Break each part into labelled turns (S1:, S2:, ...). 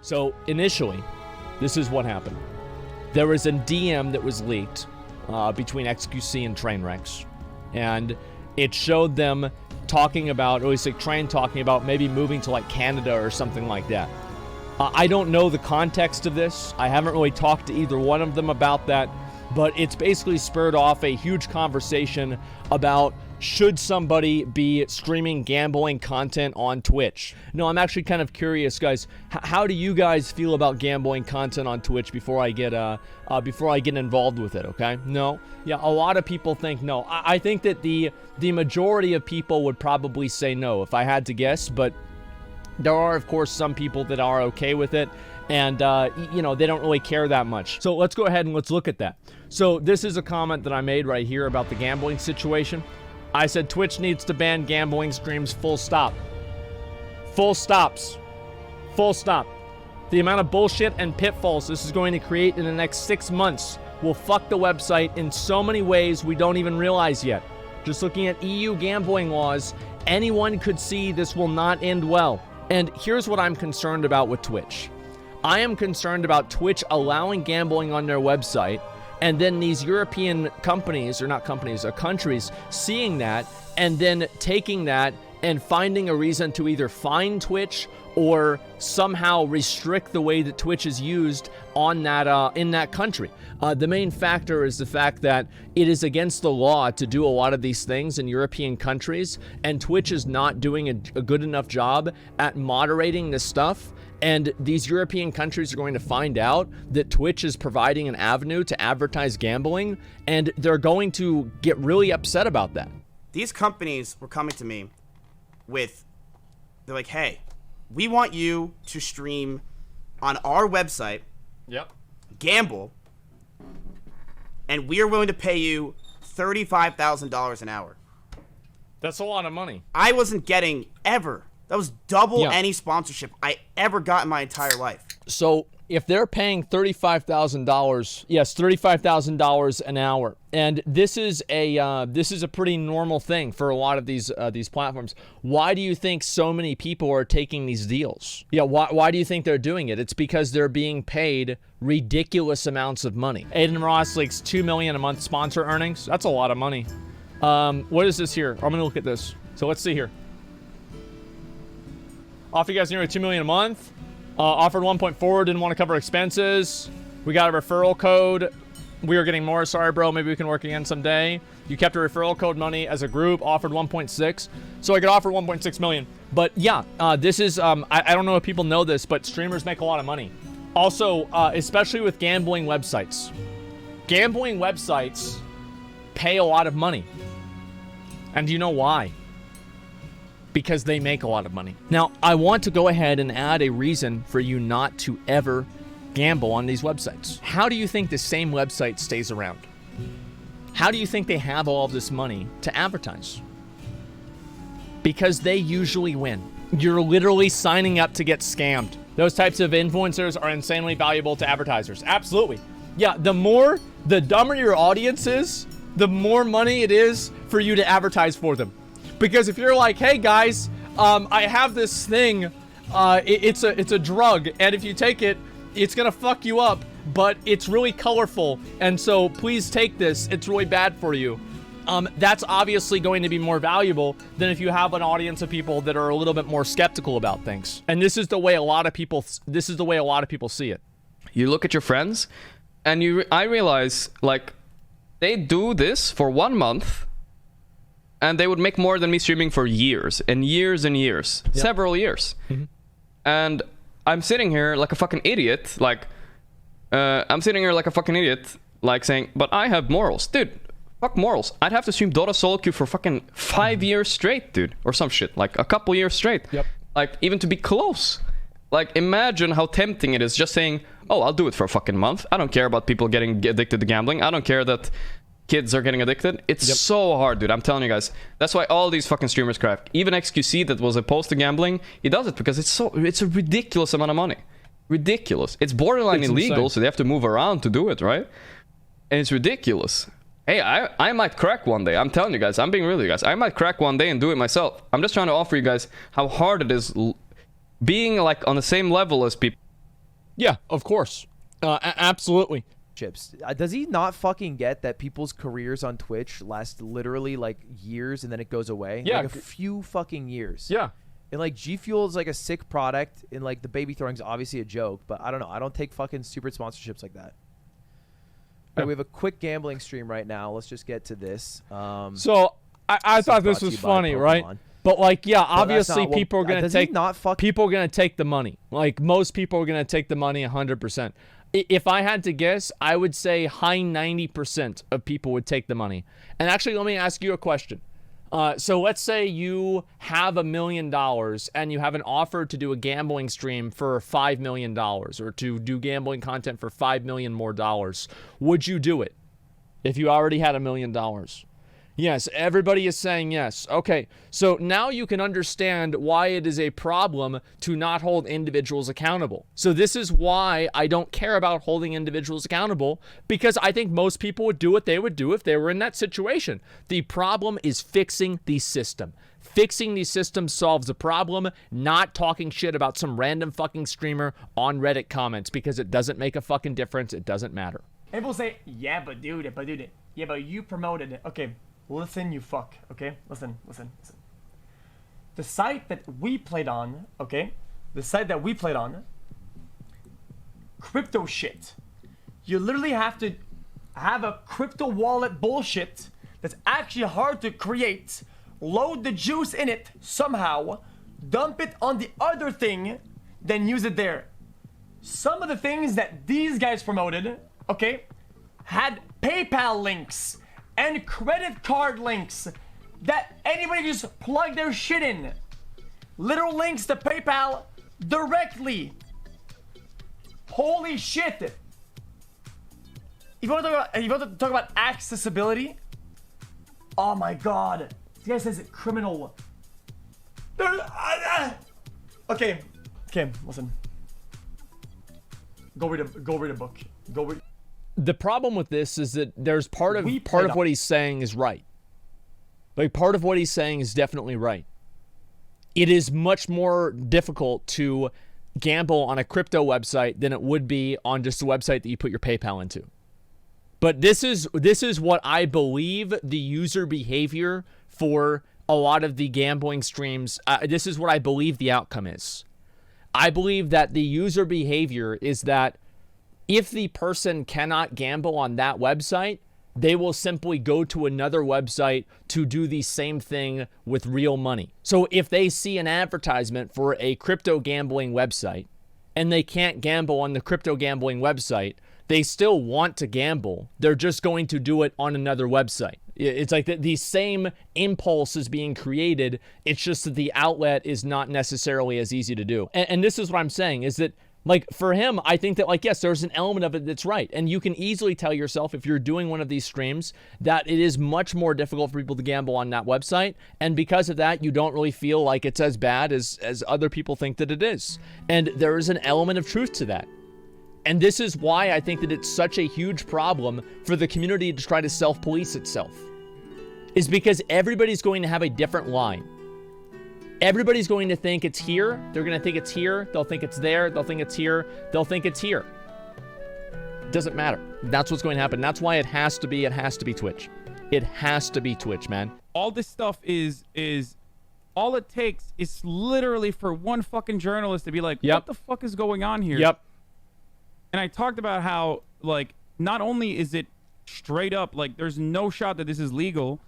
S1: So initially, this is what happened. There was a DM that was leaked between XQC and Trainwrecks, and it showed them talking about, or at least like Train talking about maybe moving to like Canada or something like that. I don't know the context of this. I haven't really talked to either one of them about that, but it's basically spurred off a huge conversation about should somebody be streaming gambling content on Twitch. No, I'm actually kind of curious, guys. How do you guys feel about gambling content on Twitch before I get involved with it? Okay? No, yeah, a lot of people think no. I think that the majority of people would probably say no if I had to guess, but there are, of course, some people that are okay with it, and, you know, they don't really care that much. So let's go ahead and let's look at that. So this is a comment that I made right here about the gambling situation. I said Twitch needs to ban gambling streams, full stop. Full stops. Full stop. The amount of bullshit and pitfalls this is going to create in the next 6 months will fuck the website in so many ways we don't even realize yet. Just looking at EU gambling laws, anyone could see this will not end well. And here's what I'm concerned about with Twitch. I am concerned about Twitch allowing gambling on their website, and then these European companies, or not companies, or countries, seeing that, and then taking that and finding a reason to either fine Twitch or somehow restrict the way that Twitch is used on that in that country. The main factor is the fact that it is against the law to do a lot of these things in European countries, and Twitch is not doing a good enough job at moderating this stuff. And these European countries are going to find out that Twitch is providing an avenue to advertise gambling, and they're going to get really upset about that.
S2: These companies were coming to me with, they're like, hey, we want you to stream on our website, gamble, and we are willing to pay you $35,000 an hour.
S1: That's a lot of money.
S2: I wasn't getting ever. That was double any sponsorship I ever got in my entire life.
S1: So if they're paying $35,000, yes, $35,000 an hour, and this is a pretty normal thing for a lot of these platforms. Why do you think so many people are taking these deals? Yeah, why do you think they're doing it? It's because they're being paid ridiculous amounts of money. Adin Ross leaks $2 million a month sponsor earnings. That's a lot of money. What is this here? I'm gonna look at this. So let's see here. Offer you guys nearly $2 million a month. Offered 1.4, didn't want to cover expenses. We got a referral code. We are getting more. Sorry, bro. Maybe we can work again someday. You kept a referral code money as a group. Offered 1.6. So I could offer 1.6 million. But yeah, this is, I don't know if people know this, but streamers make a lot of money. Also, especially with gambling websites. Gambling websites pay a lot of money. And do you know why? Because they make a lot of money. Now, I want to go ahead and add a reason for you not to ever gamble on these websites. How do you think the same website stays around? How do you think they have all of this money to advertise? Because they usually win. You're literally signing up to get scammed. Those types of influencers are insanely valuable to advertisers. Absolutely. Yeah, the dumber your audience is, the more money it is for you to advertise for them. Because if you're like, hey guys, I have this thing, it's a drug, and if you take it, it's gonna fuck you up, but it's really colorful, and so please take this, it's really bad for you. That's obviously going to be more valuable than if you have an audience of people that are a little bit more skeptical about things. And this is the way a lot of people see it.
S3: You look at your friends, and I realize, like, they do this for 1 month, and they would make more than me streaming for years and years and years. Yep. Several years. Mm-hmm. And I'm sitting here like a fucking idiot. Like, saying, but I have morals. Dude, fuck morals. I'd have to stream Dota solo queue for fucking 5 years straight, dude. Or some shit. Like, a couple years straight. Yep. Like, even to be close. Like, imagine how tempting it is just saying, oh, I'll do it for a fucking month. I don't care about people getting addicted to gambling. I don't care that kids are getting addicted. It's so hard, dude. I'm telling you guys. That's why all these fucking streamers crack. Even XQC, that was opposed to gambling, he does it because it's a ridiculous amount of money. Ridiculous. It's borderline illegal, insane. So they have to move around to do it, right? And it's ridiculous. Hey, I might crack one day. I'm telling you guys. I'm being real with you guys. I might crack one day and do it myself. I'm just trying to offer you guys how hard it is being like on the same level as people.
S1: Yeah, of course. Absolutely.
S4: Does he not fucking get that people's careers on Twitch last literally like years and then it goes away?
S1: Yeah.
S4: Like a few fucking years.
S1: Yeah.
S4: And like G Fuel is like a sick product, and like the baby throwing's obviously a joke, but I don't know. I don't take fucking stupid sponsorships like that. All right, we have a quick gambling stream right now. Let's just get to this.
S1: So I thought this was funny, right? But like, yeah, obviously people are gonna take people are gonna take the money. Like most people are gonna take the money 100%. If I had to guess, I would say high 90% of people would take the money. And actually, let me ask you a question. So let's say you have $1 million and you have an offer to do a gambling stream for $5 million or to do gambling content for $5 million more dollars. Would you do it if you already had $1 million? Yes, everybody is saying yes. Okay, so now you can understand why it is a problem to not hold individuals accountable. So this is why I don't care about holding individuals accountable, because I think most people would do what they would do if they were in that situation. The problem is fixing the system. Fixing the system solves the problem, not talking shit about some random fucking streamer on Reddit comments, because it doesn't make a fucking difference. It doesn't matter.
S5: People say, yeah, but dude, yeah, but you promoted it. Okay. Listen, you fuck, okay? Listen. The site that we played on, okay? The site that we played on, crypto shit. You literally have to have a crypto wallet bullshit that's actually hard to create, load the juice in it somehow, dump it on the other thing, then use it there. Some of the things that these guys promoted, okay, had PayPal links and credit card links that anybody can just plug their shit in. Literal links to PayPal directly. Holy shit. If you want to talk about accessibility, oh my god. This guy says it criminal. Okay, listen. Go read a book.
S1: The problem with this is that there's part of what he's saying is right. Like part of what he's saying is definitely right. It is much more difficult to gamble on a crypto website than it would be on just a website that you put your PayPal into. But this is what I believe the user behavior for a lot of the gambling streams. This is what I believe the outcome is. I believe that the user behavior is that if the person cannot gamble on that website, they will simply go to another website to do the same thing with real money. So if they see an advertisement for a crypto gambling website and they can't gamble on the crypto gambling website, they still want to gamble. They're just going to do it on another website. It's like the same impulse is being created. It's just that the outlet is not necessarily as easy to do. And this is what I'm saying is that, like, for him, I think that, like, yes, there's an element of it that's right. And you can easily tell yourself, if you're doing one of these streams, that it is much more difficult for people to gamble on that website. And because of that, you don't really feel like it's as bad as other people think that it is. And there is an element of truth to that. And this is why I think that it's such a huge problem for the community to try to self-police itself. Is because everybody's going to have a different line. Everybody's going to think it's here. They're going to think it's here. They'll think it's there. They'll think it's here. They'll think it's here. It doesn't matter. That's what's going to happen. That's why it has to be Twitch. It has to be Twitch, man.
S6: All this stuff is all it takes is literally for one fucking journalist to be like, what the fuck is going on here?
S1: Yep.
S6: And I talked about how, like, not only is it straight up, like, there's no shot that this is legal.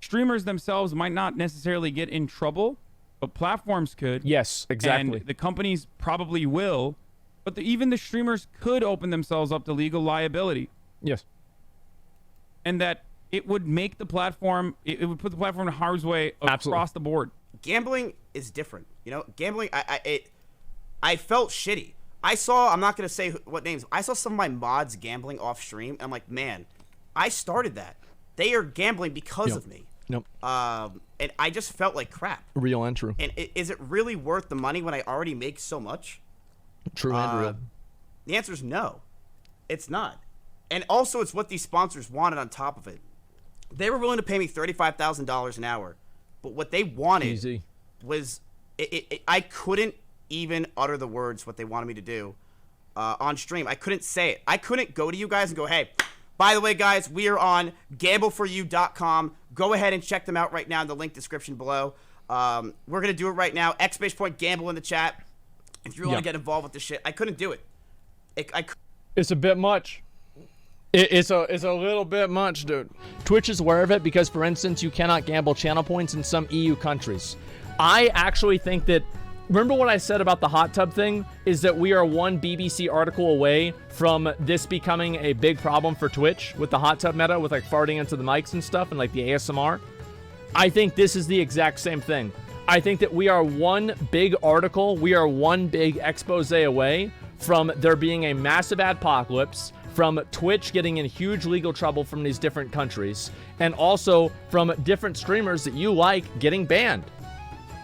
S6: Streamers themselves might not necessarily get in trouble, but platforms could.
S1: Yes, exactly.
S6: And the companies probably will, but even the streamers could open themselves up to legal liability.
S1: Yes.
S6: And that it would make the platform, it would put the platform in harm's way across the board.
S2: Gambling is different. You know, gambling, I felt shitty. I'm not going to say what names, I saw some of my mods gambling off stream, and I'm like, man, I started that. They are gambling because of me.
S1: Nope.
S2: And I just felt like crap.
S1: Real and true.
S2: And is it really worth the money when I already make so much?
S1: True and real.
S2: The answer is no. It's not. And also, it's what these sponsors wanted on top of it. They were willing to pay me $35,000 an hour, but what they wanted was I couldn't even utter the words what they wanted me to do. on stream. I couldn't say it. I couldn't go to you guys and go, hey, by the way, guys, we are on gambleforyou.com. Go ahead and check them out right now in the link description below. We're going to do it right now. !point gamble in the chat. If you want to get involved with this shit, I couldn't do it.
S1: It's a bit much. It's a little bit much, dude. Twitch is aware of it because, for instance, you cannot gamble channel points in some EU countries. I actually think that, remember what I said about the hot tub thing? Is that we are one BBC article away from this becoming a big problem for Twitch with the hot tub meta, with like farting into the mics and stuff and like the ASMR. I think this is the exact same thing. I think that we are one big article, we are one big expose away from there being a massive adpocalypse, from Twitch getting in huge legal trouble from these different countries, and also from different streamers that you like getting banned.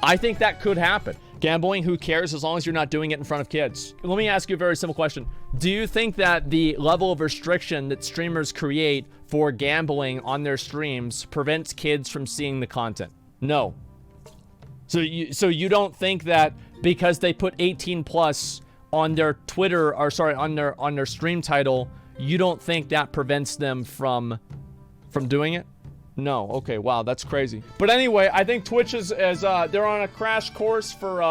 S1: I think that could happen. Gambling, who cares as long as you're not doing it in front of kids? Let me ask you a very simple question. Do you think that the level of restriction that streamers create for gambling on their streams prevents kids from seeing the content? No. So you don't think that because they put 18 plus on their Twitter, or sorry, on their stream title, you don't think that prevents them from doing it? No. Okay, wow, that's crazy. But anyway, I think Twitch is they're on a crash course for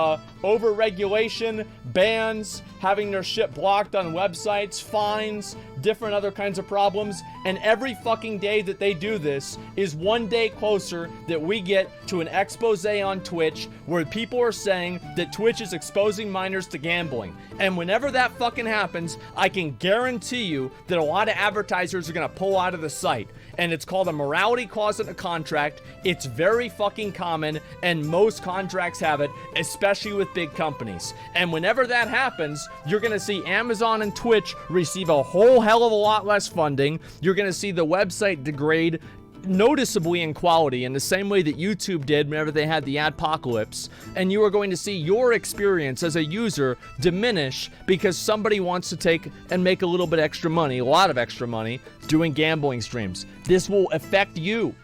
S1: over-regulation, bans, having their shit blocked on websites, fines, different other kinds of problems. And every fucking day that they do this is one day closer that we get to an expose on Twitch where people are saying that Twitch is exposing minors to gambling. And whenever that fucking happens, I can guarantee you that a lot of advertisers are gonna pull out of the site. And it's called a morality clause in a contract. It's very fucking common, and most contracts have it, especially with big companies. And whenever that happens, you're gonna see Amazon and Twitch receive a whole hell of a lot less funding. You're gonna see the website degrade noticeably in quality in the same way that YouTube did whenever they had the adpocalypse, and you are going to see your experience as a user diminish because somebody wants to take and make a little bit extra money, a lot of extra money, doing gambling streams. This will affect you.